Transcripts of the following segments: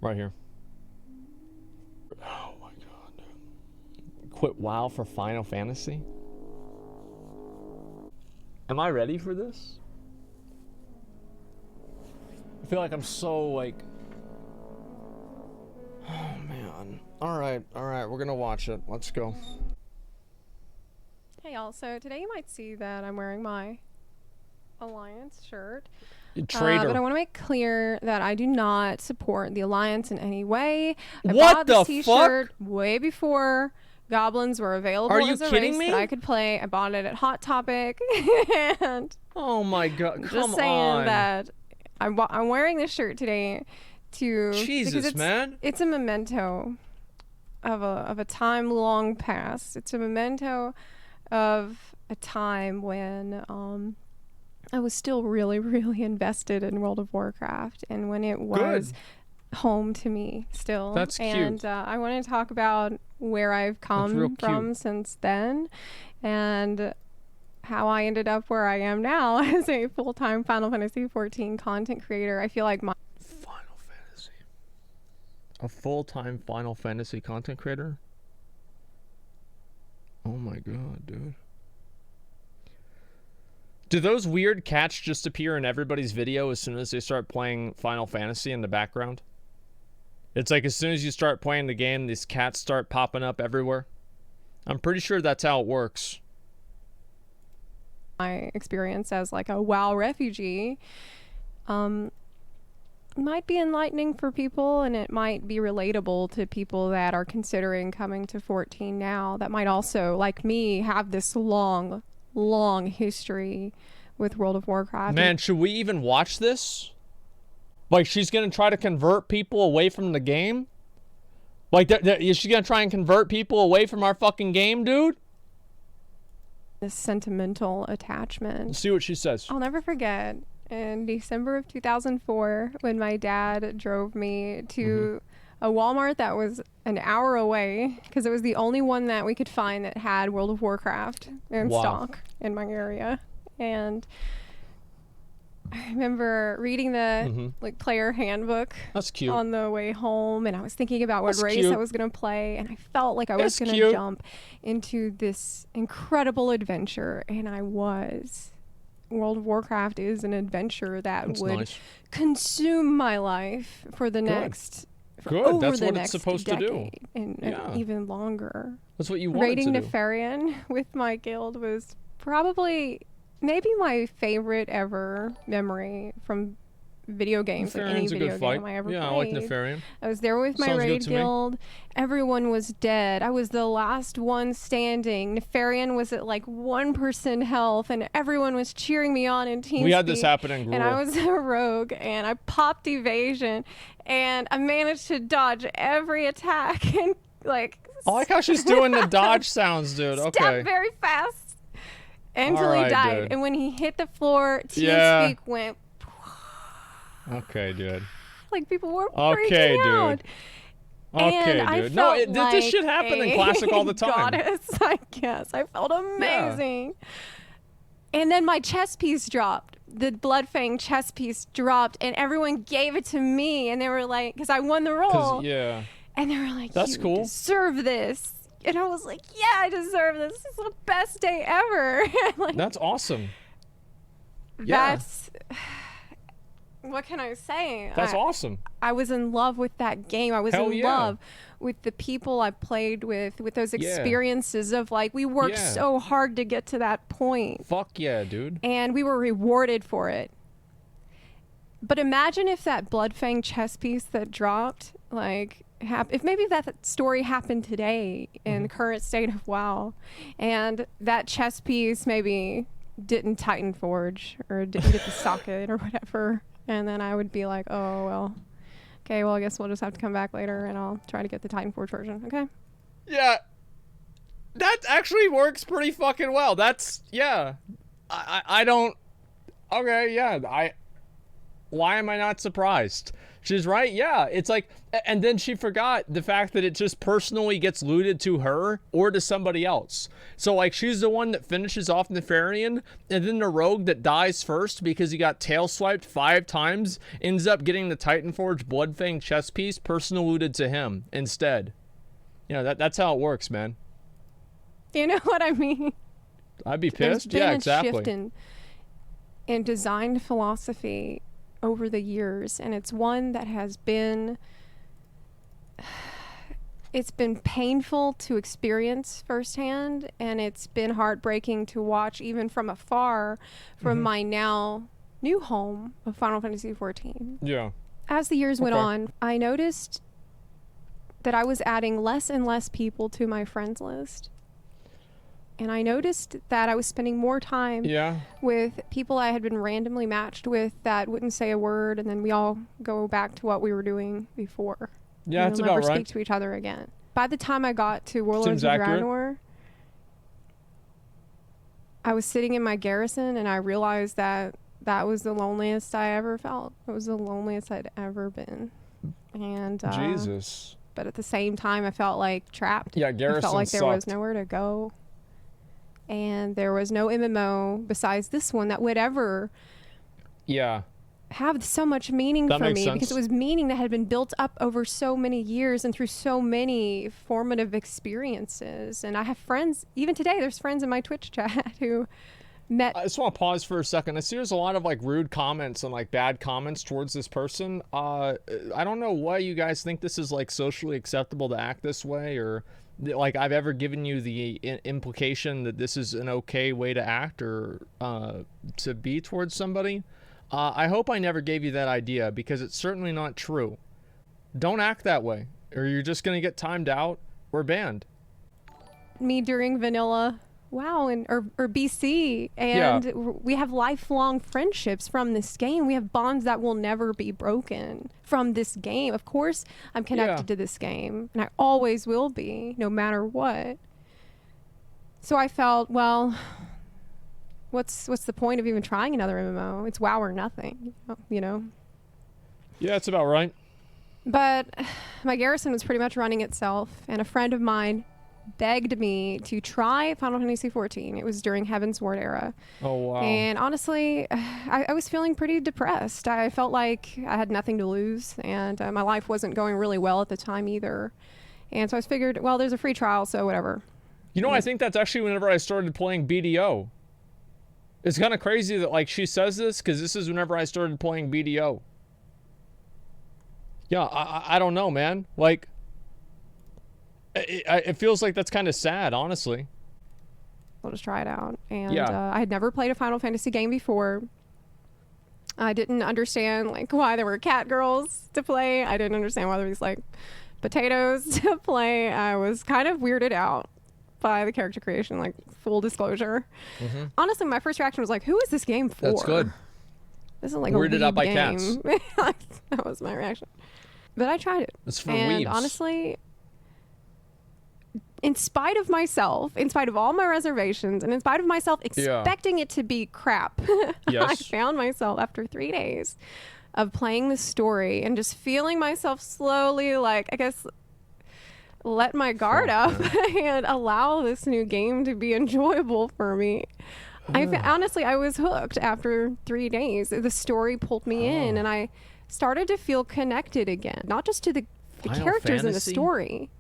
Right here. Oh my god, dude. Quit WoW for Final Fantasy? Am I ready for this? I feel like I'm so like... Oh man. Alright, we're gonna watch it. Let's go. Hey y'all, so today you might see that I'm wearing my Alliance shirt. Traitor. But I want to make clear that I do not support the Alliance in any way. I What bought the this t-shirt fuck? way before goblins were available Are you as a kidding race me? that I could play. I bought it at Hot Topic. And Oh my god, come just saying on. that I'm wearing this shirt today to Jesus, man. It's a memento of a time long past. It's a memento of a time when I was still really, really invested in World of Warcraft, and when it was home to me still. That's cute. And I want to talk about where I've come from since then, and how I ended up where I am now as a full-time Final Fantasy XIV content creator. I feel like my Final Fantasy. A full-time Final Fantasy content creator? Oh my god, dude. Do those weird cats just appear in everybody's video as soon as they start playing Final Fantasy in the background? It's like as soon as you start playing the game, these cats start popping up everywhere. I'm pretty sure that's how it works. My experience as like a WoW refugee might be enlightening for people, and it might be relatable to people that are considering coming to 14 now, that might also, like me, have this long history with World of Warcraft. Man, should we even watch this? Like, she's gonna try to convert people away from the game? Like, is she gonna try and convert people away from our fucking game, dude? This sentimental attachment. Let's see what she says. I'll never forget in December of 2004 when my dad drove me to a Walmart that was an hour away, because it was the only one that we could find that had World of Warcraft in stock in my area. And I remember reading the like player handbook. That's cute. On the way home, and I was thinking about what race I was going to play, and I felt like I was going to jump into this incredible adventure, and I was. World of Warcraft is an adventure that would consume my life for the next Good. That's what it's supposed to do. And even longer. That's what you wanted Raiding to do. Nefarian with my guild was probably maybe my favorite ever memory from video games. Like any video game I ever played. I like Nefarian. I was there with my raid guild. Everyone was dead. I was the last one standing. Nefarian was at like 1% health, and everyone was cheering me on in TeamSpeak. We had this happen in Gruul. And I was a rogue, and I popped evasion, and I managed to dodge every attack, and like... I like how she's doing the dodge sounds, dude. Okay. Step very fast until he died. Dude. And when he hit the floor, TeamSpeak went... Okay, dude. Like, people were freaking out. Okay, and dude. No, this shit happened in Classic all the time. Goddess, I guess. I felt amazing. Yeah. And then my chess piece dropped. The Bloodfang chess piece dropped, and everyone gave it to me. And they were like, because I won the role. Yeah. And they were like, that's cool. You deserve this. And I was like, yeah, I deserve this. This is the best day ever. Like, that's awesome. That's... What can I say? That's awesome. I was in love with that game. I was in love with the people I played with those experiences of like, we worked so hard to get to that point. Fuck yeah, dude. And we were rewarded for it. But imagine if that Bloodfang chess piece that dropped, like, if maybe that story happened today in the current state of WoW, and that chess piece maybe didn't Titan Forge or didn't get the socket or whatever. And then I would be like, oh, well, okay, well, I guess we'll just have to come back later and I'll try to get the Titan Forge version, okay? Yeah. That actually works pretty fucking well. That's, I don't, okay, yeah. Why am I not surprised? She's right. Yeah. It's like, and then she forgot the fact that it just personally gets looted to her or to somebody else. So like she's the one that finishes off Nefarian, and then the rogue that dies first because he got tail swiped 5 times ends up getting the Titanforge Bloodfang chest piece personal looted to him instead. You know, that's how it works, man. You know what I mean? I'd be There's pissed. been Yeah, a exactly. shift in design philosophy over the years, and it's one that has been, it's been painful to experience firsthand, and it's been heartbreaking to watch even from afar from my now new home of Final Fantasy XIV. Yeah. As the years went on, I noticed that I was adding less and less people to my friends list. And I noticed that I was spending more time with people I had been randomly matched with that wouldn't say a word, and then we all go back to what we were doing before. Yeah, that's never about right. speak to each other again. By the time I got to Warlords of Draenor, I was sitting in my garrison, and I realized that that was the loneliest I ever felt. It was the loneliest I'd ever been. And Jesus. But at the same time, I felt like trapped. Yeah, garrison I felt like there was sucked. nowhere to go. And there was no MMO besides this one that would ever have so much meaning for me, because it was meaning that had been built up over so many years and through so many formative experiences. And I have friends, even today, there's friends in my Twitch chat who met. I just want to pause for a second. I see there's a lot of like rude comments and like bad comments towards this person. I don't know why you guys think this is like socially acceptable to act this way, or like I've ever given you the implication that this is an okay way to act or to be towards somebody. I hope I never gave you that idea, because it's certainly not true. Don't act that way, or you're just going to get timed out or banned. Me during vanilla WoW or BC, and we have lifelong friendships from this game. We have bonds that will never be broken from this game. Of course, I'm connected to this game, and I always will be, no matter what. So I felt, well, what's the point of even trying another MMO? It's WoW or nothing, you know? Yeah, that's about right. But my garrison was pretty much running itself, and a friend of mine begged me to try Final Fantasy XIV. It was during Heaven's Ward era. Oh, wow. And honestly, I was feeling pretty depressed. I felt like I had nothing to lose, and my life wasn't going really well at the time either. And so I figured, well, there's a free trial, so whatever. You know, I think that's actually whenever I started playing BDO. It's kind of crazy that like she says this, because this is whenever I started playing BDO. Yeah, I don't know, man. Like, it feels like that's kind of sad, honestly. I'll just try it out. And I had never played a Final Fantasy game before. I didn't understand like why there were cat girls to play. I didn't understand why there was like potatoes to play. I was kind of weirded out by the character creation, like full disclosure. Honestly, my first reaction was like, who is this game for? That's good. This is like weirded a out by game. cats. That was my reaction. But I tried it. It's for and weebs. Honestly, in spite of myself, in spite of all my reservations, and in spite of myself expecting it to be crap, I found myself after 3 days of playing the story and just feeling myself slowly, like, I guess, let my guard up and allow this new game to be enjoyable for me. Honestly, I was hooked after 3 days. The story pulled me in, and I started to feel connected again, not just to the characters in the story,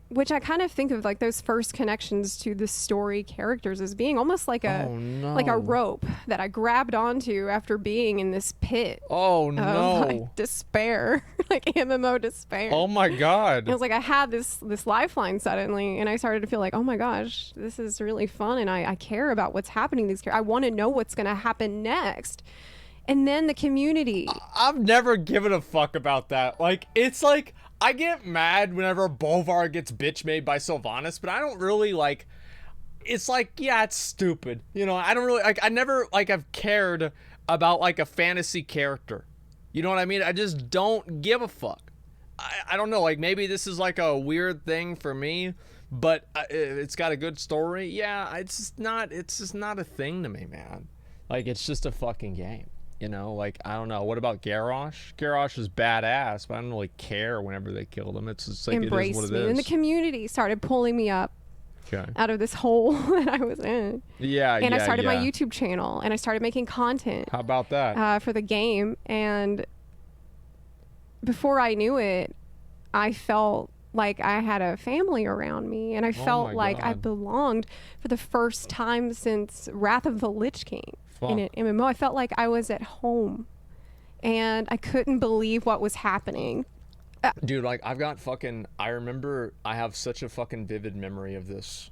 which I kind of think of like those first connections to the story characters as being almost like a like a rope that I grabbed onto after being in this pit of like despair, like MMO despair. Oh my god. It was like I had this lifeline suddenly, and I started to feel like, oh my gosh, this is really fun, and I care about what's happening to these characters. I want to know what's going to happen next. And then the community. I've never given a fuck about that. Like, it's like, I get mad whenever Bolvar gets bitch made by Sylvanas, but I don't really like, it's like, yeah, it's stupid. You know, I don't really, like, I never, like, have cared about, like, a fantasy character. You know what I mean? I just don't give a fuck. I don't know, like, maybe this is, like, a weird thing for me, but it's got a good story. Yeah, it's just not a thing to me, man. Like, it's just a fucking game. You know, like, I don't know. What about Garrosh? Garrosh is badass, but I don't really care whenever they kill him. It's just like, Embrace it is what it me. is. And the community started pulling me up Okay. out of this hole that I was in. Yeah, And yeah, I started my yeah. YouTube channel, and I started making content How about that? for the game. And before I knew it, I felt like I had a family around me, and I felt my like I God. belonged for the first time since Wrath of the Lich King in an Fuck. MMO. I felt like I was at home, and I couldn't believe what was happening. Dude, like, I've got fucking, I remember, I have such a fucking vivid memory of this.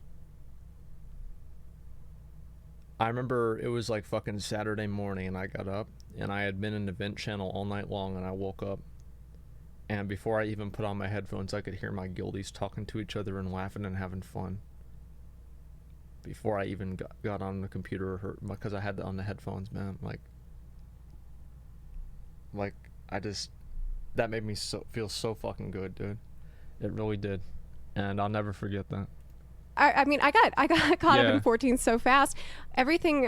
I remember it was like fucking Saturday morning, and I got up, and I had been in the vent channel all night long, and I woke up, and before I even put on my headphones, I could hear my guildies talking to each other and laughing and having fun. Before I even got on the computer, because I had on the headphones, man. Like, I just, that made me feel so fucking good, dude. It really did, and I'll never forget that. I mean, I got caught up Yeah. in 14 so fast. Everything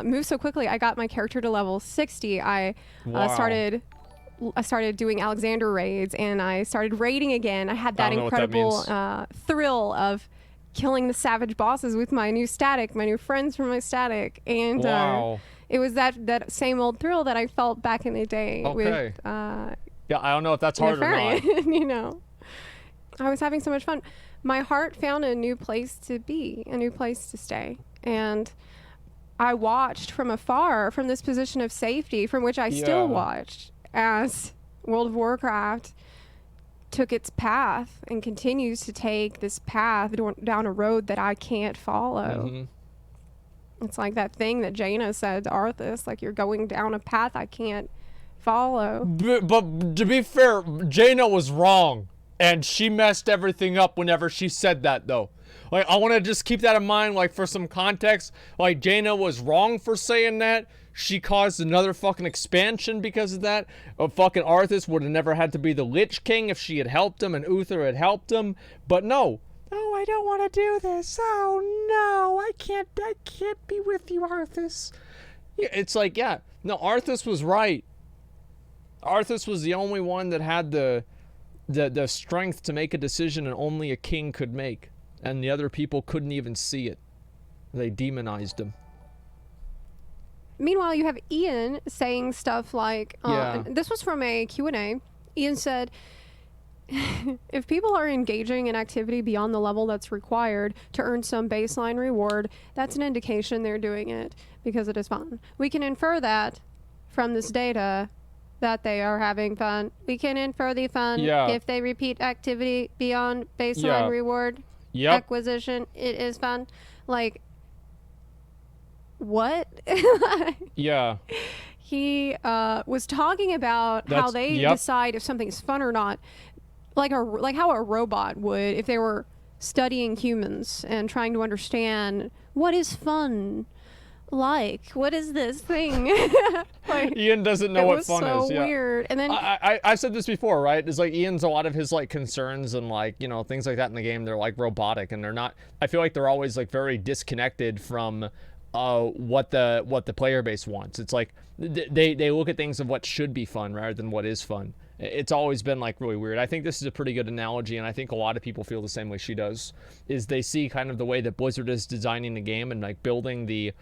moved so quickly. I got my character to level 60. I Wow. started doing Alexander raids, and I started raiding again. I had that don't know what that incredible thrill of killing the savage bosses with my new static, my new friends from my static, and Wow. it was that same old thrill that I felt back in the day Okay. with Yeah, I don't know if that's hard or not. Nefarian, you know. I was having so much fun. My heart found a new place to be, a new place to stay. And I watched from afar, from this position of safety, from which I Yeah. still watched, as World of Warcraft took its path and continues to take this path down a road that I can't follow. Mhm. It's like that thing that Jaina said to Arthas, like, you're going down a path I can't follow. But to be fair, Jaina was wrong, and she messed everything up whenever she said that, though. Like, I want to just keep that in mind, like, for some context. Like, Jaina was wrong for saying that. She caused another fucking expansion because of that. Fucking Arthas would have never had to be the Lich King if she had helped him and Uther had helped him. But no. Oh, I don't want to do this. Oh, no. I can't be with you, Arthas. Yeah, it's like, yeah. No, Arthas was right. Arthas was the only one that had the strength to make a decision and only a king could make. And the other people couldn't even see it. They demonized him. Meanwhile, you have Ian saying stuff like, Yeah. this was from a Q&A. Ian said, if people are engaging in activity beyond the level that's required to earn some baseline reward, that's an indication they're doing it because it is fun. We can infer that from this data that they are having fun. We can infer the fun Yeah. if they repeat activity beyond baseline Yeah. reward Yep. acquisition. It is fun. Like, what? Yeah. He was talking about how That's- they yep. decide if something's fun or not, like how a robot would if they were studying humans and trying to understand what is fun like. What is this thing? Like, Ian doesn't know it what was fun so is. Yeah. weird. And then I've said this before, right? It's like Ian's, a lot of his like concerns and like, you know, things like that in the game, they're like robotic, and they're not, I feel like they're always like very disconnected from what the player base wants. It's like they look at things of what should be fun rather than what is fun. It's always been like really weird. I think this is a pretty good analogy, and I think a lot of people feel the same way she does, is they see kind of the way that Blizzard is designing the game and like building the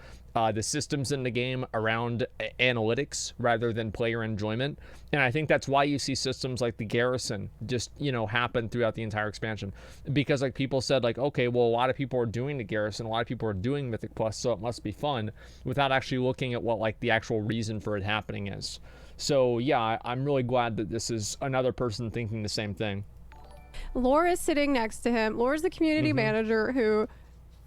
systems in the game around analytics rather than player enjoyment. And I think that's why you see systems like the Garrison just, you know, happen throughout the entire expansion, because like people said like, okay, well, a lot of people are doing the Garrison, a lot of people are doing Mythic Plus, so it must be fun, without actually looking at what like the actual reason for it happening is. So yeah, I'm really glad that this is another person thinking the same thing. Laura's sitting next to him. Laura's the community manager who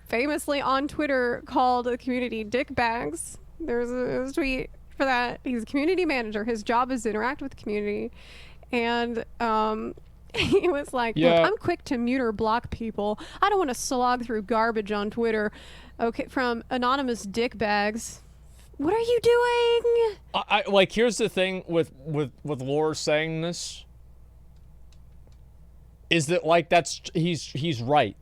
famously on Twitter called the community dickbags. There's a tweet for that. He's a community manager. His job is to interact with the community. And he was like, Yeah. look, I'm quick to mute or block people. I don't want to slog through garbage on Twitter. Okay, from anonymous dickbags. What are you doing? I like, here's the thing with Lore saying this, is that like he's right.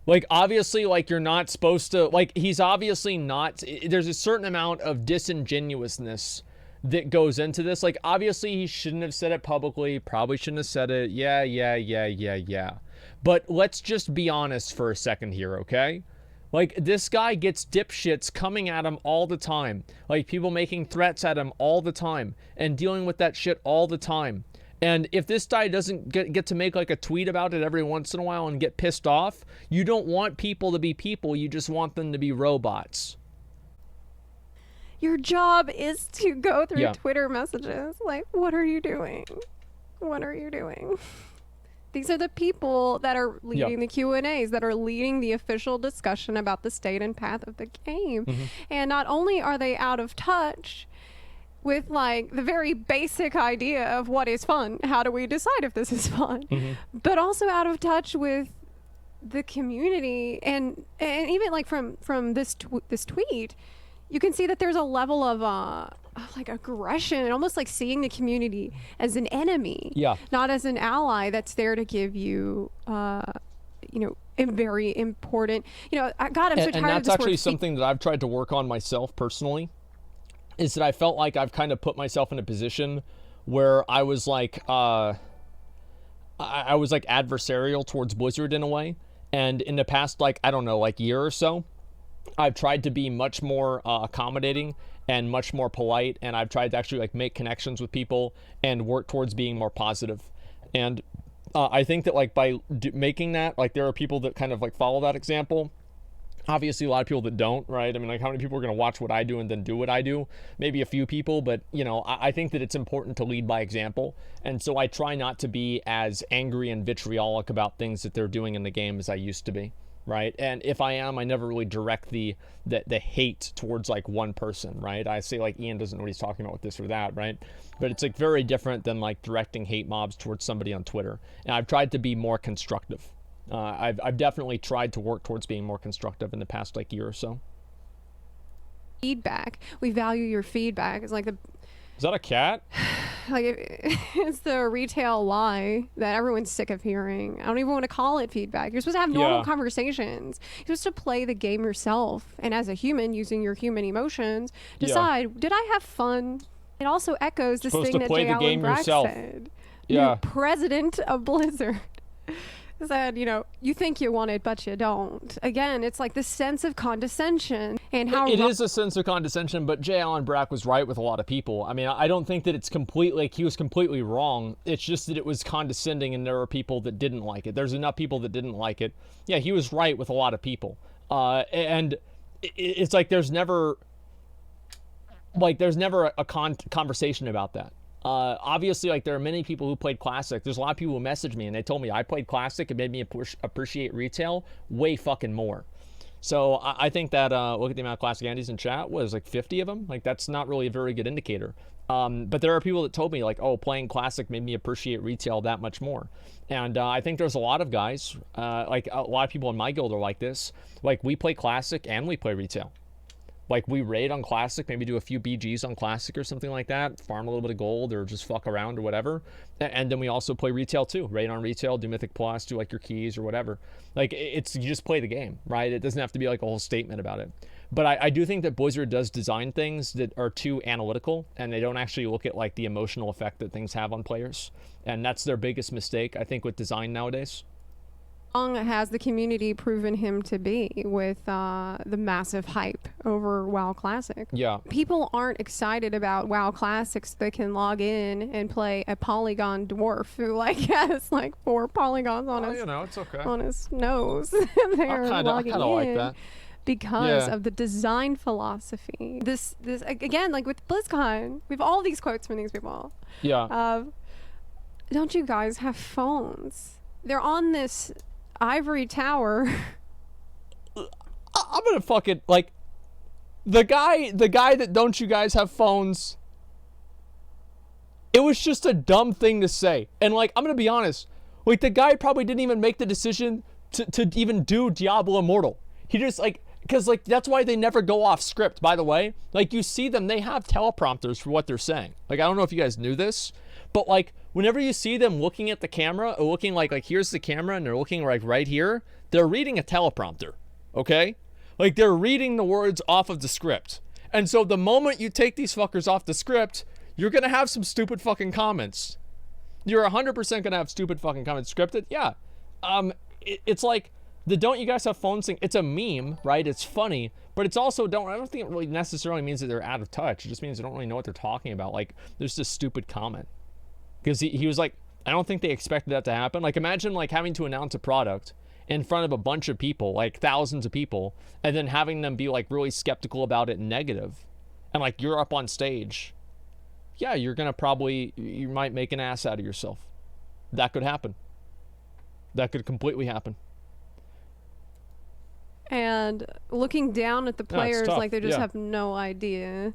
Like, obviously, like, you're not supposed to, like, he's obviously not, there's a certain amount of disingenuousness that goes into this. Like, obviously he shouldn't have said it publicly, probably shouldn't have said it. Yeah. But let's just be honest for a second here, okay? Like, this guy gets dipshits coming at him all the time. Like, people making threats at him all the time and dealing with that shit all the time. And if this guy doesn't get to make like a tweet about it every once in a while and get pissed off, you don't want people to be people, you just want them to be robots. Your job is to go through Yeah. Twitter messages. Like, what are you doing? What are you doing? These are the people that are leading the Q&As, that are leading the official discussion about the state and path of the game. And not only are they out of touch with like the very basic idea of what is fun, how do we decide if this is fun, but also out of touch with the community. And even like from this tweet, you can see that there's a level of like aggression and almost like seeing the community as an enemy, not as an ally that's there to give you you know, a very important, you know, God, I'm so tired of this word. And that's actually something that I've tried to work on myself personally, is that I felt like I've kind of put myself in a position where I was like I was like adversarial towards Blizzard in a way. And in the past, like, I don't know, like year or so, I've tried to be much more accommodating and much more polite, and I've tried to actually like make connections with people and work towards being more positive. And I think that like by making that, like, there are people that kind of like follow that example. Obviously a lot of people that don't, right? I mean, like, how many people are going to watch what I do and then do what I do? Maybe a few people, but you know, I think that it's important to lead by example. And so I try not to be as angry and vitriolic about things that they're doing in the game as I used to be, right? And if I am, I never really direct the hate towards like one person, right? I say like, Ian doesn't know what he's talking about with this or that, right? But it's like very different than like directing hate mobs towards somebody on Twitter. And I've tried to be more constructive. I've definitely tried to work towards being more constructive in the past like year or so. Feedback. We value your feedback. It's like the... Is that a cat? Like, it's the retail lie that everyone's sick of hearing. I don't even want to call it feedback. You're supposed to have normal conversations. You're supposed to play the game yourself. And as a human, using your human emotions, decide, did I have fun? It also echoes this thing that J. Allen Brack said. Yeah. The president of Blizzard said, you know, you think you want it, but you don't. Again, it's like this sense of condescension and how... It is a sense of condescension, but J. Allen Brack was right with a lot of people. I mean, I don't think that it's completely, like, he was completely wrong. It's just that it was condescending and there were people that didn't like it. There's enough people that didn't like it. Yeah, he was right with a lot of people. And it's like there's never a conversation about that. Obviously, like, there are many people who played Classic. There's a lot of people who messaged me and they told me I played Classic. It made me appreciate retail way fucking more. So I think that, look at the amount of Classic Andes in chat, was like 50 of them. Like, that's not really a very good indicator. But there are people that told me like, oh, playing Classic made me appreciate retail that much more. And I think there's a lot of guys, like a lot of people in my guild are like this. Like, we play Classic and we play retail. Like, we raid on Classic, maybe do a few BGs on Classic or something like that, farm a little bit of gold or just fuck around or whatever. And then we also play retail too. Raid on retail, do Mythic Plus, do like your keys or whatever. Like, it's, you just play the game, right? It doesn't have to be like a whole statement about it. But I do think that Blizzard does design things that are too analytical and they don't actually look at like the emotional effect that things have on players. And that's their biggest mistake, I think, with design nowadays. Has the community proven him to be with the massive hype over WoW Classic? Yeah. People aren't excited about WoW Classics that can log in and play a polygon dwarf who like has like 4 polygons on his, you know, it's okay. on his nose. They're I logging kind of like that. Because of the design philosophy. This again, like with BlizzCon, we have all these quotes from these people. Yeah. Don't you guys have phones? They're on this ivory tower. I'm gonna fucking, like, the guy that don't you guys have phones, it was just a dumb thing to say. And like, I'm gonna be honest, like, the guy probably didn't even make the decision to even do Diablo Immortal. He just like, because like, that's why they never go off script, by the way. Like, you see them, they have teleprompters for what they're saying. Like, I don't know if you guys knew this, but like, whenever you see them looking at the camera, or looking like here's the camera and they're looking like right here, they're reading a teleprompter, okay? Like, they're reading the words off of the script. And so the moment you take these fuckers off the script, you're gonna have some stupid fucking comments. You're 100% gonna have stupid fucking comments. Scripted, yeah. It's like the "don't you guys have phones" thing. It's a meme, right? It's funny, but it's also I don't think it really necessarily means that they're out of touch. It just means they don't really know what they're talking about. Like, there's this stupid comment because he was like, I don't think they expected that to happen. Like, imagine like having to announce a product in front of a bunch of people, like thousands of people, and then having them be like really skeptical about it and negative, and like you're up on stage. Yeah, you're gonna you might make an ass out of yourself. That could happen. That could completely happen. And looking down at the players, like they just have no idea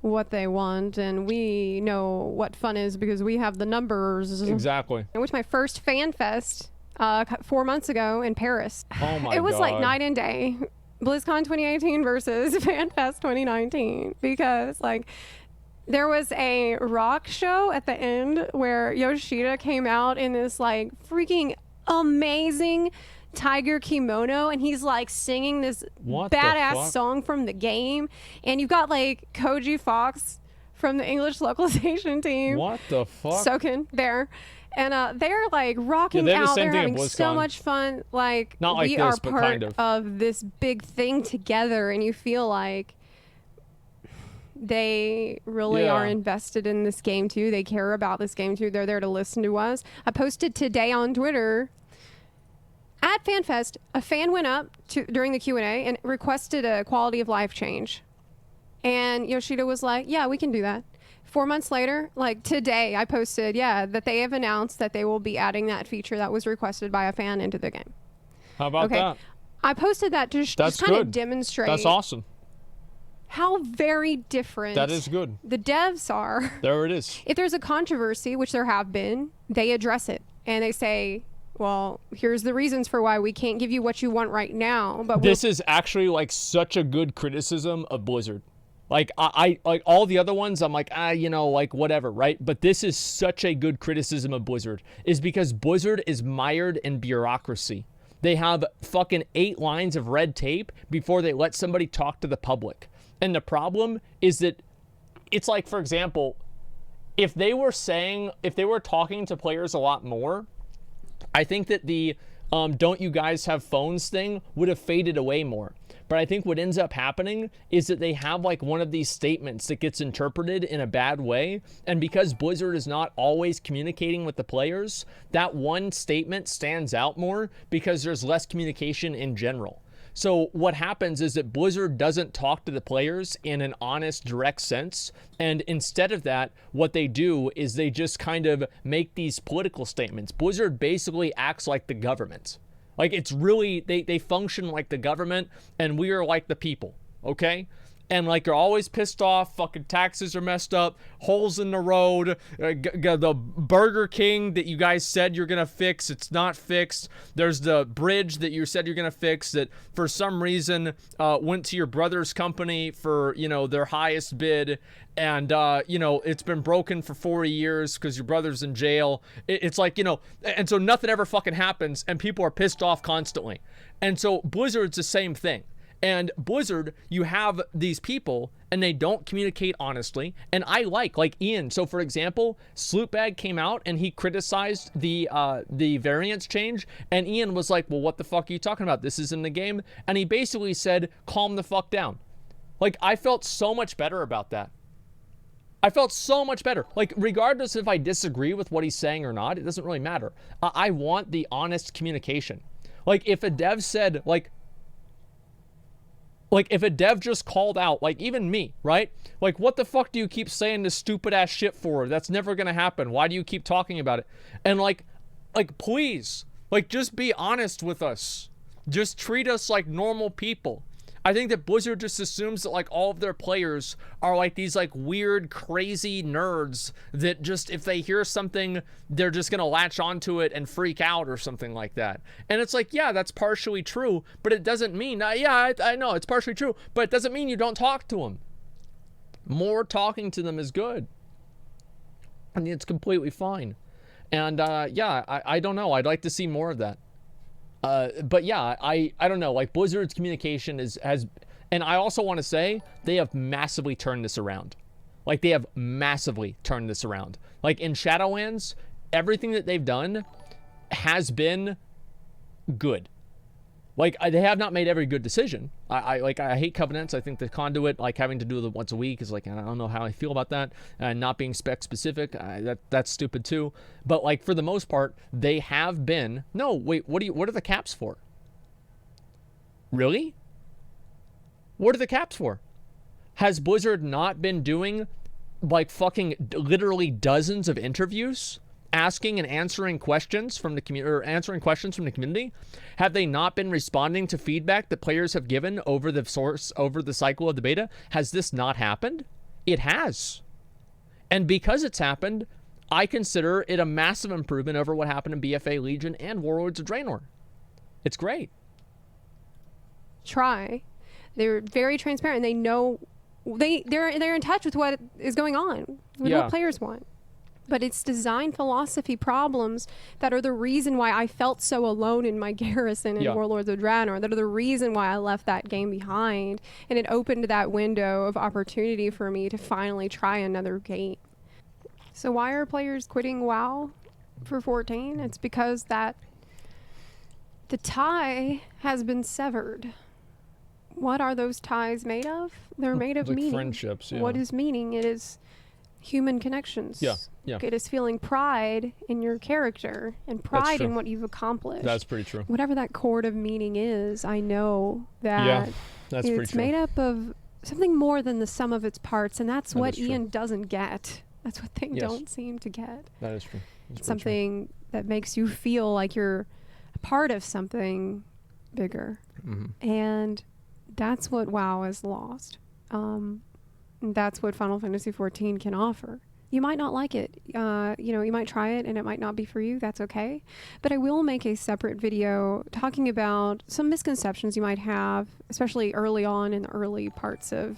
what they want, and we know what fun is because we have the numbers. Exactly. I went to my first fan fest 4 months ago in Paris. Oh my god. It was like night and day. BlizzCon 2018 versus FanFest 2019, because like there was a rock show at the end where Yoshida came out in this like freaking amazing tiger kimono, and he's like singing this badass song from the game, and you've got like Koji Fox from the English localization team. What the fuck? Soken there. And they're like rocking out. They're having so much fun. Like, not like we this, are but part kind of this big thing together, and you feel like they really are invested in this game too. They care about this game too. They're there to listen to us. I posted today on Twitter at FanFest, a fan went up during the Q&A and requested a quality of life change. And Yoshida was like, yeah, we can do that. 4 months later, like today, I posted, that they have announced that they will be adding that feature that was requested by a fan into the game. How about that? I posted that to just kind of demonstrate. That's awesome. How very different that is good. The devs are. There it is. If there's a controversy, which there have been, they address it. And they say, well, here's the reasons for why we can't give you what you want right now. But this is actually like such a good criticism of Blizzard. Like I like all the other ones, I'm like, like whatever, right? But this is such a good criticism of Blizzard, is because Blizzard is mired in bureaucracy. They have fucking 8 lines of red tape before they let somebody talk to the public. And the problem is that it's like, for example, if they were talking to players a lot more, I think that the "don't you guys have phones" thing would have faded away more. But I think what ends up happening is that they have like one of these statements that gets interpreted in a bad way. And because Blizzard is not always communicating with the players, that one statement stands out more because there's less communication in general. So what happens is that Blizzard doesn't talk to the players in an honest, direct sense. And instead of that, what they do is they just kind of make these political statements. Blizzard basically acts like the government. Like, it's really, they function like the government, and we are like the people, okay? And like, you're always pissed off, fucking taxes are messed up, holes in the road, the Burger King that you guys said you're gonna fix, it's not fixed. There's the bridge that you said you're gonna fix that for some reason went to your brother's company for, their highest bid. And, it's been broken for 40 years because your brother's in jail. It's like, and so nothing ever fucking happens, and people are pissed off constantly. And so Blizzard's the same thing. And Blizzard, you have these people, and they don't communicate honestly. And I like Ian. So for example, Sloopbag came out and he criticized the variance change. And Ian was like, well, what the fuck are you talking about? This is in the game. And he basically said, calm the fuck down. Like, I felt so much better about that. I felt so much better. Like, regardless if I disagree with what he's saying or not, it doesn't really matter. I want the honest communication. Like, if a dev said, like if a dev just called out, like even me, right? Like, what the fuck do you keep saying this stupid ass shit for? That's never gonna happen. Why do you keep talking about it? And like please, like, just be honest with us. Just treat us like normal people. I think that Blizzard just assumes that like all of their players are like these like weird, crazy nerds that just, if they hear something, they're just gonna latch onto it and freak out or something like that. And it's like, yeah, that's partially true, but it doesn't mean, I know it's partially true, but it doesn't mean you don't talk to them. More talking to them is good. I mean, it's completely fine. And I don't know. I'd like to see more of that. But yeah, I don't know, like Blizzard's communication has, and I also want to say they have massively turned this around. Like, they have massively turned this around. Like, in Shadowlands, everything that they've done has been good. Like, they have not made every good decision. I hate Covenants. I think the Conduit, like, having to do the once a week is, like, I don't know how I feel about that. Not being spec specific, that's stupid too. But, like, for the most part, they have been... No, wait, what are the caps for? Really? What are the caps for? Has Blizzard not been doing, like, fucking literally dozens of interviews? Asking and answering questions from the community, or answering questions from the community? Have they not been responding to feedback that players have given over the cycle of the beta? Has this not happened? It has. And because it's happened, I consider it a massive improvement over what happened in BFA Legion and Warlords of Draenor. It's great. Try. They're very transparent. They know they're in touch with what is going on, with what players want. But it's design philosophy problems that are the reason why I felt so alone in my garrison in Warlords of Draenor. That are the reason why I left that game behind. And it opened that window of opportunity for me to finally try another game. So why are players quitting WoW for 14? It's because that the tie has been severed. What are those ties made of? They're made of like meaning. Friendships, yeah. What is meaning? It is human connections. Yeah. It is feeling pride in your character and pride in what you've accomplished. That's pretty true. Whatever that chord of meaning is, I know that that's pretty true. made up of something more than the sum of its parts, and that's what is Ian doesn't get. That's what they don't seem to get. That is true. Something that makes you feel like you're a part of something bigger. Mm-hmm. And that's what WoW has lost. That's what Final Fantasy XIV can offer. You might not like it. You might try it and it might not be for you. That's okay. But I will make a separate video talking about some misconceptions you might have, especially early on in the early parts of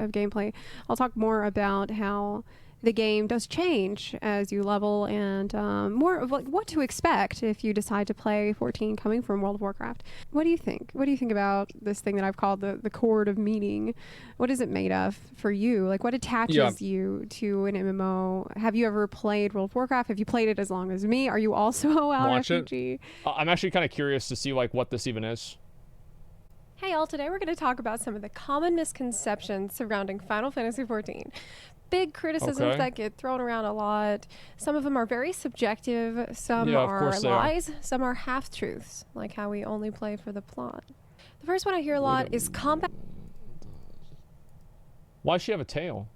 gameplay. I'll talk more about how the game does change as you level, and more of like what to expect if you decide to play 14 coming from World of Warcraft. What do you think? What do you think about this thing that I've called the chord of meaning? What is it made of for you? Like, what attaches you to an MMO? Have you ever played World of Warcraft? Have you played it as long as me? Are you also a WoW RPG? I'm actually kind of curious to see like what this even is. Hey y'all, today we're going to talk about some of the common misconceptions surrounding Final Fantasy XIV. Big criticisms that get thrown around a lot. Some of them are very subjective. Some are lies. Some are half-truths, like how we only play for the plot. The first one I hear a lot is combat. Why does she have a tail?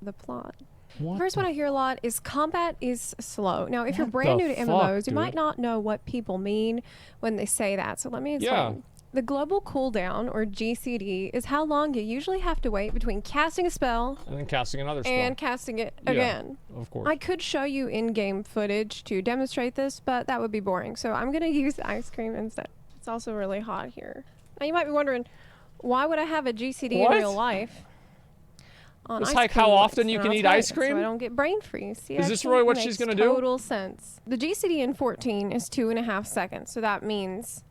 The plot. What the first one I hear a lot is combat is slow. Now, if you're brand new to MMOs, you might not know what people mean when they say that. So let me explain. The global cooldown, or GCD, is how long you usually have to wait between casting a spell and then casting another spell and casting it again. Of course. I could show you in-game footage to demonstrate this, but that would be boring. So I'm going to use ice cream instead. It's also really hot here. Now, you might be wondering, why would I have a GCD in real life? It's like how often you can eat ice cream? So I don't get brain freeze. See, is this really what she's going to do? Total sense. The GCD in 14 is 2.5 seconds. So that means...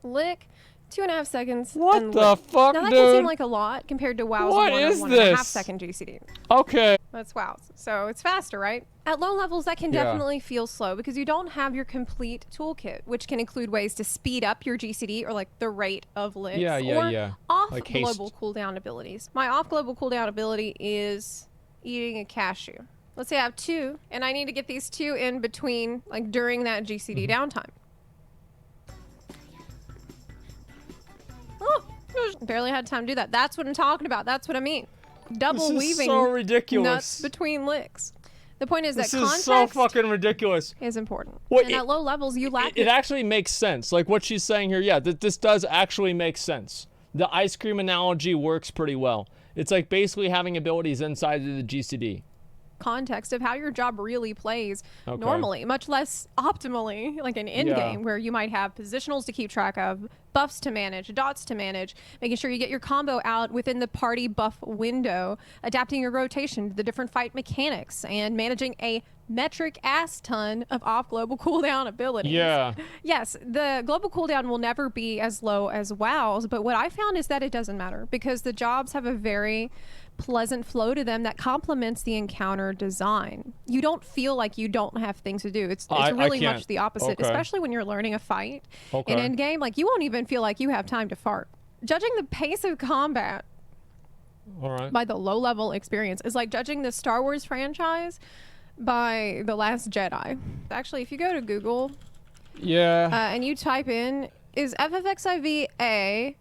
lick, 2.5 seconds. What the fuck, now, that dude? can seem like a lot compared to WoW's 1.5 second GCD. Okay. That's WoW. So it's faster, right? At low levels, that can definitely feel slow because you don't have your complete toolkit, which can include ways to speed up your GCD or like the rate of licks or off like global cooldown abilities. My off global cooldown ability is eating a cashew. Let's say I have 2 and I need to get these 2 in between, like during that GCD downtime. Oh, barely had time to do that. That's what I'm talking about. That's what I mean. Double weaving so ridiculous. nuts between licks. The point is that context is so fucking ridiculous. Is important. Well, and at low levels, you lack it. It actually makes sense. Like what she's saying here, this does actually make sense. The ice cream analogy works pretty well. It's like basically having abilities inside of the GCD. context of how your job really plays Okay. normally, much less optimally, like an end game where you might have positionals to keep track of, buffs to manage, dots to manage, making sure you get your combo out within the party buff window, adapting your rotation to the different fight mechanics, and managing a metric ass ton of off global cooldown abilities. Yeah. Yes, the global cooldown will never be as low as WoW's, but what I found is that it doesn't matter because the jobs have a very pleasant flow to them that complements the encounter design. You don't feel like you don't have things to do. It's really much the opposite, especially when you're learning a fight in endgame. Like, you won't even feel like you have time to fart. Judging the pace of combat by the low level experience is like judging the Star Wars franchise by The Last Jedi. Actually, if you go to Google and you type in, is FFXIV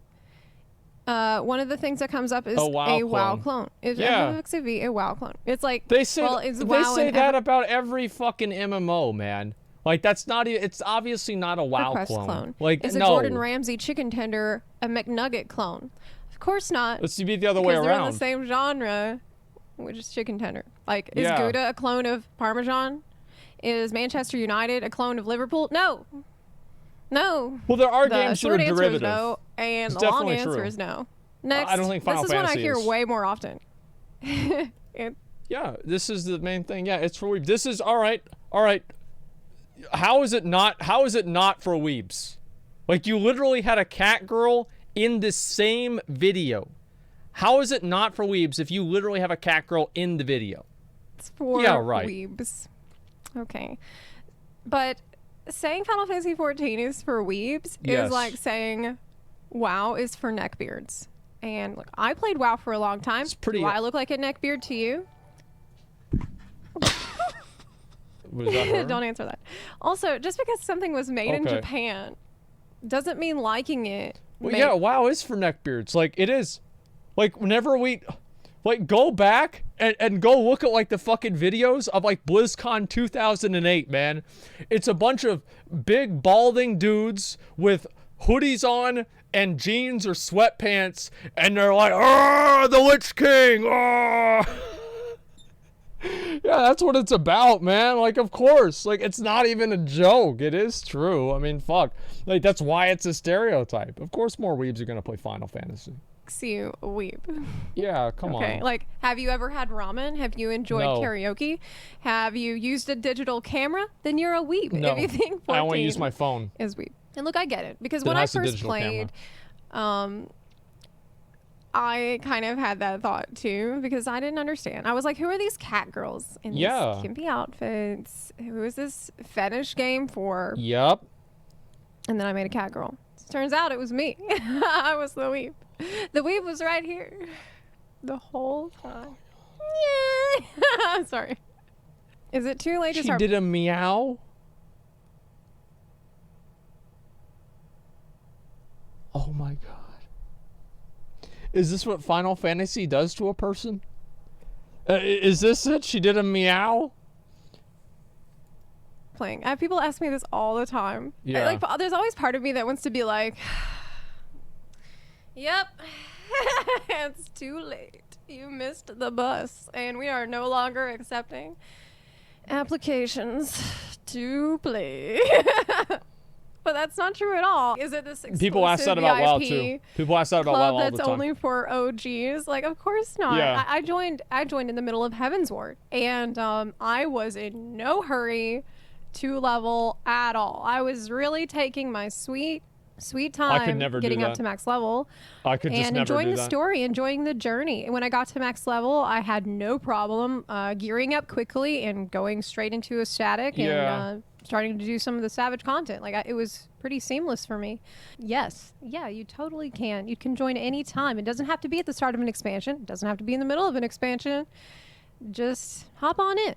one of the things that comes up is a WoW clone. Is FFXIV a WoW clone? It's like, they say, well, it's WoW they say that about every fucking MMO, man. Like, that's not even, it's obviously not a WoW clone. Like, is a Gordon Ramsay chicken tender a McNugget clone? Of course not. Let's be the other way around. They're in the same genre, which is chicken tender. Like, is Gouda a clone of Parmesan? Is Manchester United a clone of Liverpool? No. No. Well, there are games that are derivative. The short answer is no, and the long answer is no. Next. I don't think Final Fantasy This is one I hear way more often. Yeah, this is the main thing. Yeah, it's for weebs. This is all right. How is it not for weebs? Like, you literally had a cat girl in the same video. How is it not for weebs if you literally have a cat girl in the video? It's for weebs. Okay. But saying Final Fantasy XIV is for weebs is like saying WoW is for neckbeards. And look, I played WoW for a long time. It's pretty. Do I look like a neckbeard to you? Was that her? Don't answer that. Also, just because something was made in Japan doesn't mean liking it. Well, yeah, WoW is for neckbeards. Like, it is. Like, whenever we, like, go back and go look at, like, the fucking videos of, like, BlizzCon 2008, man. It's a bunch of big, balding dudes with hoodies on and jeans or sweatpants, and they're like, "Ah, the Lich King, ah!" Yeah, that's what it's about, man. Like, of course. Like, it's not even a joke. It is true. I mean, fuck. Like, that's why it's a stereotype. Of course more weebs are gonna play Final Fantasy. You weeb. Yeah, come on. Like, have you ever had ramen? Have you enjoyed karaoke? Have you used a digital camera? Then you're a weeb. No, if you think I only use my phone. Is weeb. And look, I get it. Because when I first played, I kind of had that thought too, because I didn't understand. I was like, who are these cat girls in these skimpy outfits? Who is this fetish game for? Yep. And then I made a cat girl. Turns out it was me. I was the weeb. The weeb was right here the whole time. Yeah. I'm sorry. Is it too late to start? She did a meow? Oh my god. Is this what Final Fantasy does to a person? Is this it? She did a meow? Playing. I have people ask me this all the time. Yeah. There's always part of me that wants to be like, yep, it's too late. You missed the bus, and we are no longer accepting applications to play. But that's not true at all. Is it this exclusive People ask that about WoW too. People ask that about WoW all the time. That's only for OGs. Like, of course not. Yeah. I joined in the middle of Heavensward, and I was in no hurry to level at all. I was really taking my sweet time getting up to max level. I could just never enjoying do the story, enjoying the journey. And when I got to max level, I had no problem gearing up quickly and going straight into a static and starting to do some of the savage content. Like, it was pretty seamless for me. Yes. Yeah, you totally can. You can join any time. It doesn't have to be at the start of an expansion. It doesn't have to be in the middle of an expansion. Just hop on in.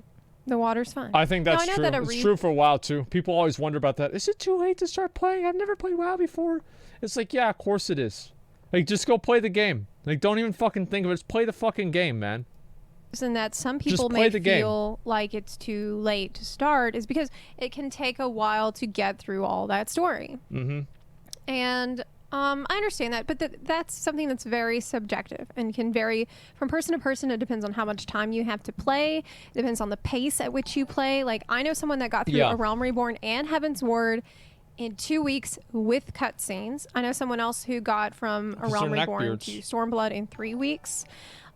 The water's fine. I think that's true. It's true for WoW too. People always wonder about that. Is it too late to start playing? I've never played WoW before. It's like, yeah, of course it is. Like, just go play the game. Like, don't even fucking think of it. Just play the fucking game, man. And that some people may feel like it's too late to start is because it can take a while to get through all that story. Mm-hmm. And I understand that, but that's something that's very subjective and can vary from person to person. It depends on how much time you have to play. It depends on the pace at which you play. Like, I know someone that got through A Realm Reborn and Heaven's Ward in 2 weeks with cutscenes. I know someone else who got from A Realm Reborn to Stormblood in 3 weeks.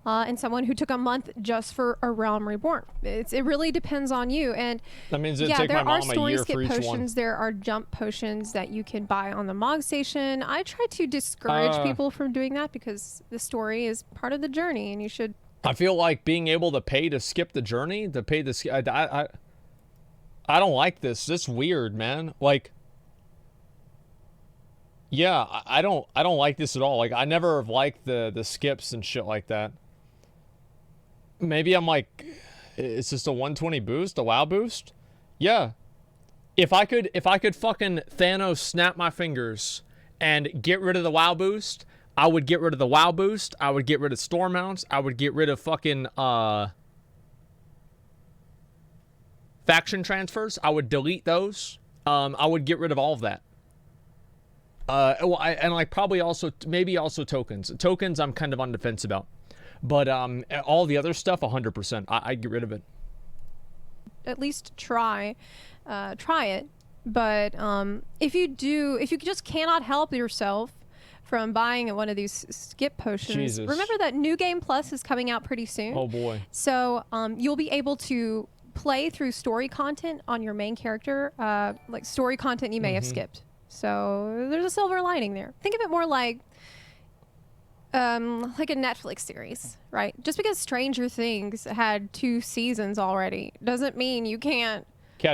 And someone who took a month just for A Realm Reborn. It really depends on you. And that means it'd take my mom a year for each potions, one. there are jump potions that you can buy on the Mog Station. I try to discourage people from doing that because the story is part of the journey, and you should. I feel like being able to pay to skip the journey, I don't like this. This is weird, man. Like, yeah, I don't like this at all. Like, I never have liked the skips and shit like that. Maybe I'm like, it's just a 120 boost, a WoW boost. Yeah, if I could fucking Thanos snap my fingers and get rid of the WoW boost, I would get rid of the WoW boost. I would get rid of storm mounts. I would get rid of fucking faction transfers. I would delete those. I would get rid of all of that. And like probably also maybe also tokens. Tokens I'm kind of on the fence about. But all the other stuff, 100%. I'd get rid of it. At least try it. But if you just cannot help yourself from buying one of these skip potions, remember that New Game Plus is coming out pretty soon. Oh boy. So you'll be able to play through story content on your main character, like story content you may have skipped. So there's a silver lining there. Think of it more like a Netflix series, right? Just because Stranger Things had 2 seasons already doesn't mean you can't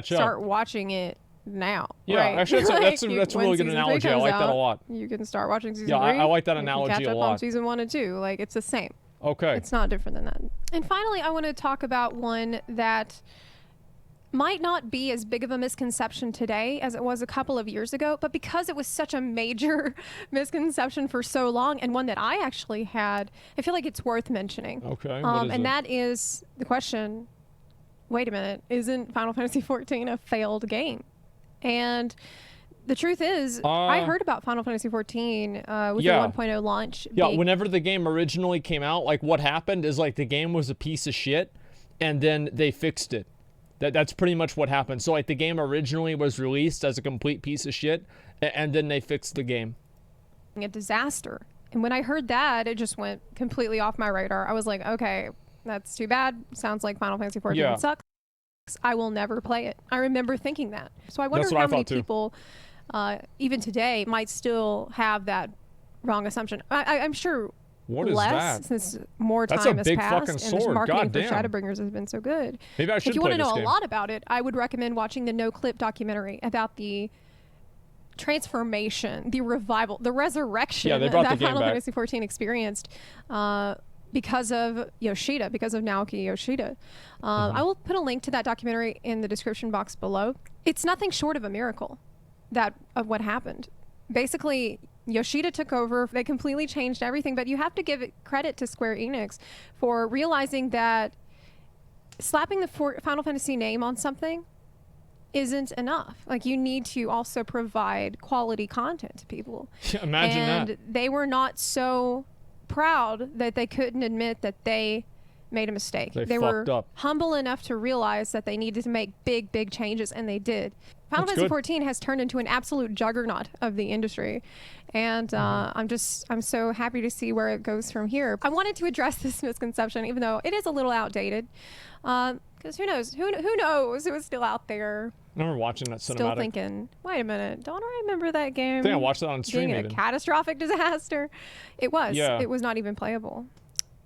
start watching it now. Yeah, right? actually, that's a really good analogy. I like that a lot. You can start watching season 3. I like that analogy catch a up lot. on season 1 and 2. Like, it's the same. Okay. It's not different than that. And finally, I want to talk about one that might not be as big of a misconception today as it was a couple of years ago, but because it was such a major misconception for so long, and one that I actually had, I feel like it's worth mentioning. Okay. And that is the question, wait a minute, isn't Final Fantasy XIV a failed game? And the truth is, I heard about Final Fantasy XIV with the 1.0 launch. Yeah, whenever the game originally came out, like what happened is like the game was a piece of shit, and then they fixed it. That's pretty much what happened. So like the game originally was released as a complete piece of shit, and then they fixed the game. A disaster. And when I heard that, it just went completely off my radar. I was like, okay, that's too bad. Sounds like Final Fantasy XIV sucks. I will never play it. I remember thinking that. So I wonder how many people, even today, might still have that wrong assumption. I'm sure what is that? Since more time has passed. That's a big fucking sword. And the marketing for Shadowbringers has been so good. Maybe I should If you want to know a lot about it, I would recommend watching the No Clip documentary about the transformation, the revival, the resurrection that Final Fantasy XIV experienced because of Yoshida, because of Naoki Yoshida. I will put a link to that documentary in the description box below. It's nothing short of a miracle of what happened. Basically, Yoshida took over. They completely changed everything, but you have to give it credit to Square Enix for realizing that slapping the Final Fantasy name on something isn't enough. Like, you need to also provide quality content to people. Imagine that. And they were not so proud that they couldn't admit that they made a mistake. They were humble enough to realize that they needed to make big changes, and they did. Final Fantasy XIV has turned into an absolute juggernaut of the industry, and I'm so happy to see where it goes from here. I wanted to address this misconception, even though it is a little outdated, because who knows who is still out there. I remember watching that cinematic. Still thinking, wait a minute, don't I remember that game? I think I watched that on stream. Being a catastrophic disaster. It was. Yeah. It was not even playable.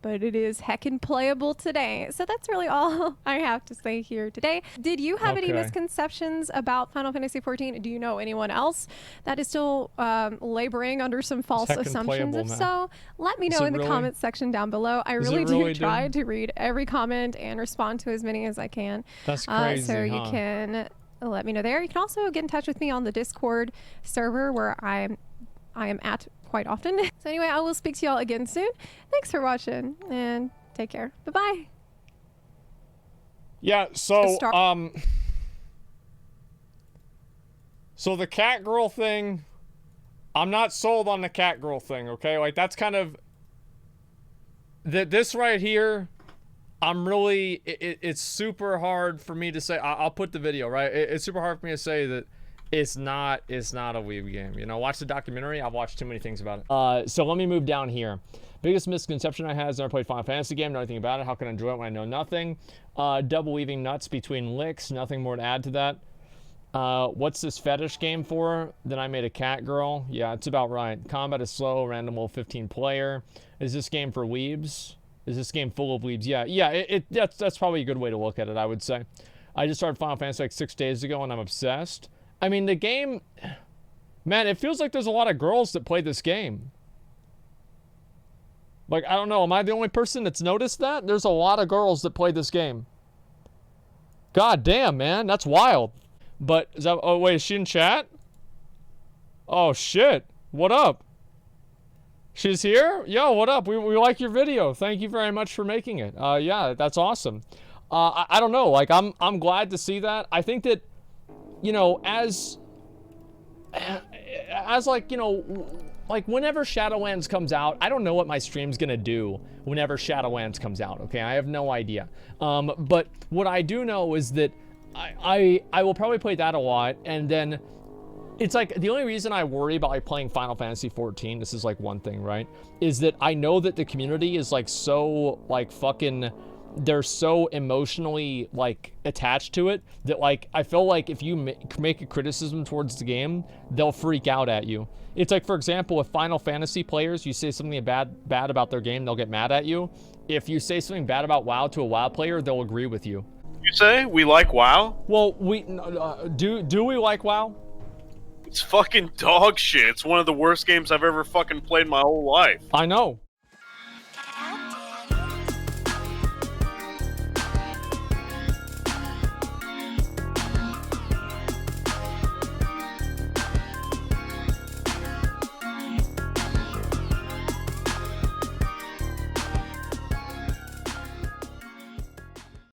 But it is heckin' playable today. So that's really all I have to say here today. Did you have any misconceptions about Final Fantasy XIV? Do you know anyone else that is still laboring under some false assumptions? If so, let me know in the comments section down below. I really do try to read every comment and respond to as many as I can. That's crazy, so you can let me know there. You can also get in touch with me on the Discord server where I am at quite often. So anyway, I will speak to y'all again soon. Thanks for watching and take care. Bye-bye. Yeah, so so the cat girl thing, I'm not sold on the cat girl thing, okay? Like, that's kind of... This right here, I'm really... It's super hard for me to say... I'll put the video, right? It's super hard for me to say that it's not a weeb game. You know, watch the documentary. I've watched too many things about it. So let me move down here. Biggest misconception I had is never played Final Fantasy game, know anything about it. How can I enjoy it when I know nothing? Double weaving nuts between licks. Nothing more to add to that. What's this fetish game for? Then I made a cat girl. Yeah, it's about right. Combat is slow, random will 15 player. Is this game for weebs? Is this game full of weebs? Yeah, that's probably a good way to look at it, I would say. I just started Final Fantasy like 6 days ago and I'm obsessed. I mean, the game, man, it feels like there's a lot of girls that play this game. Like, I don't know, am I the only person that's noticed that? There's a lot of girls that play this game. God damn, man, that's wild. But, is that, oh wait, is she in chat? Oh shit, what up? She's here? Yo, what up? We like your video. Thank you very much for making it. Yeah, that's awesome. I don't know, like, I'm glad to see that. I think that, you know, as like, you know, like whenever Shadowlands comes out, I don't know what my stream's gonna do whenever Shadowlands comes out, okay? I have no idea. But what I do know is that I will probably play that a lot, and then it's like the only reason I worry about like playing Final Fantasy 14, this is like one thing, right? Is that I know that the community is like so like fucking, they're so emotionally like attached to it that like I feel like if you make a criticism towards the game, they'll freak out at you. It's like, for example, if Final Fantasy players, you say something bad about their game, they'll get mad at you. If you say something bad about WoW to a WoW player, they'll agree with you. You say we like WoW? Well, we do we like WoW? It's fucking dog shit. It's one of the worst games I've ever fucking played my whole life. I know.